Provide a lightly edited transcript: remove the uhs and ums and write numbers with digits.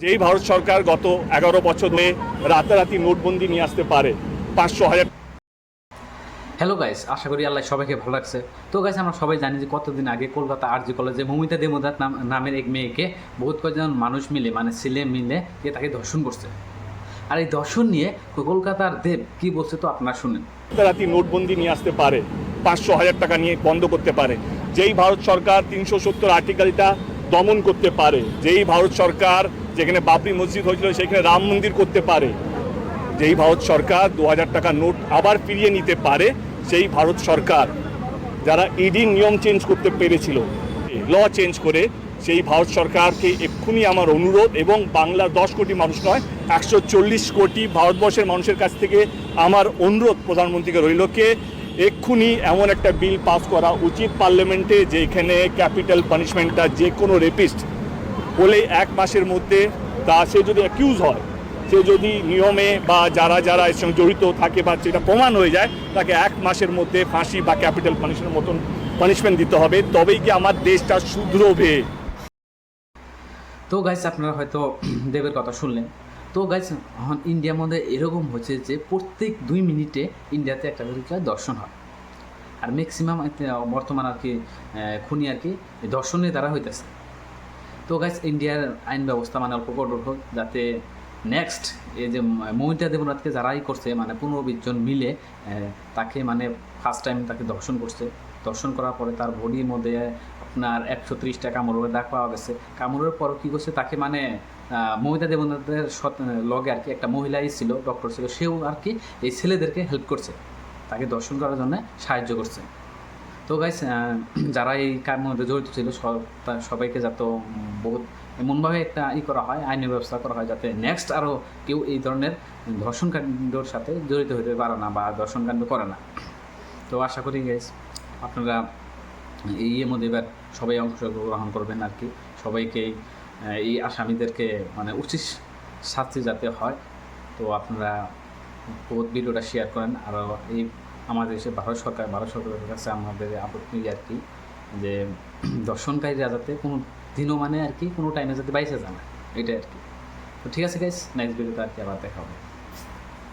যেই ভারত সরকার গত 11 বছর ধরে রাতারাতি নোটবন্দি নিয়ে আসতে পারে 500,000। হ্যালো গাইস, আশা করি আল্লাহ সবাইকে ভালো লাগছে। তো গাইস, আমরা সবাই জানি যে কতদিন আগে কলকাতা আরজি কলেজে মৌমিতা দেবনাথ নামের এক মেয়েকে বহুত কয়েকজন মানুষ মিলে ছেলে মিলে তাকে ধর্ষণ করছে। আর এই ধর্ষণ নিয়ে কলকাতার দেব কি বলছে তো আপনারা শুনেন। রাতারাতি নোটবন্দি নিয়ে আসতে পারে, 500,000 টাকা নিয়ে বন্ধ করতে পারে। যেই ভারত সরকার 370 আর্টিকেলটা দমন করতে পারে, যেই ভারত সরকার যেখানে বাবরি মসজিদ হয়েছিল সেখানে রাম মন্দির করতে পারে, যেই ভারত সরকার 2000 টাকা নোট আবার ফিরিয়ে নিতে পারে, সেই ভারত সরকার যারা ইডির নিয়ম চেঞ্জ করতে পেরেছিল, ল চেঞ্জ করে, সেই ভারত সরকারকে এক্ষুনি আমার অনুরোধ, এবং বাংলার 10 কোটি মানুষ নয় 140 কোটি ভারতবর্ষের মানুষের কাছ থেকে আমার অনুরোধ প্রধানমন্ত্রীকে রইলকে এক্ষুনি এমন একটা বিল পাস করা উচিত পার্লামেন্টে, যেখানে ক্যাপিটাল পানিশমেন্টটা যে কোনো রেপিস্ট বলে 1 মাসের মধ্যে, তা সে যদি অ্যাকিউজ হয়, সে যদি নিয়মে বা যারা যারা এর সঙ্গে জড়িত থাকে বা সেটা প্রমাণ হয়ে যায়, তাকে 1 মাসের মধ্যে ফাঁসি বা ক্যাপিটাল পানিশমেন্টের মতন পানিশমেন্ট দিতে হবে, তবেই কি আমার দেশটা শুধরবে। তো গাইস, আপনারা হয়তো দেবের কথা শুনলেন। তো গাইস, এখন ইন্ডিয়ার মধ্যে এরকম হচ্ছে যে প্রত্যেক 2 মিনিটে ইন্ডিয়াতে একটা করে দর্শন হয়। আর ম্যাক্সিমাম বর্তমান আর কি খুনি আর কি দর্শনের দ্বারা হইতেছে। তো গাইস, ইন্ডিয়ার আইন ব্যবস্থা অল্প কঠোর হোক, যাতে নেক্সট এই যে মৌমিতা দেবনাথকে যারাই করছে 15-20 জন মিলে তাকে ফার্স্ট টাইম তাকে দর্শন করছে। দর্শন করার পরে তার বডির মধ্যে আপনার 130টা কামড়ের দাগ পাওয়া গেছে। কামড়ের পরও কী করছে, তাকে মৌমিতা দেবনাথের লগে আর কি একটা মহিলাই ছিল, ডক্টর ছিল, সেও আর কি এই ছেলেদেরকে হেল্প করছে, তাকে দর্শন করার জন্য সাহায্য করছে। তো গাইস, যারা এই কাজের মধ্যে জড়িত ছিল সবাইকে যাতে বহুত এমনভাবে একটা করা হয়, আইনের ব্যবস্থা করা হয়, যাতে নেক্সট আরও কেউ এই ধরনের ধর্ষণকাণ্ডের সাথে জড়িত হতে পারে না বা ধর্ষণকাণ্ড করে না। তো আশা করি গাইস আপনারা এর মধ্যে এবার সবাই অংশগ্রহণ করবেন আর কি, সবাইকে এই আসামিদেরকে উচিত শাস্তি যাতে হয়। তো আপনারা বহুত ভিডিওটা শেয়ার করেন। আর এই আমাদের দেশে ভারত সরকারের কাছে আমাদের আপত্তি আর কি, যে দর্শনকারীরা যাতে কোনো দিনও আর কি কোনো টাইমে যাতে বাইসে যায় না, এটাই আর কি। তো ঠিক আছে গাইস, নেক্সট ভিডিওতে আর কি আবার দেখা হবে।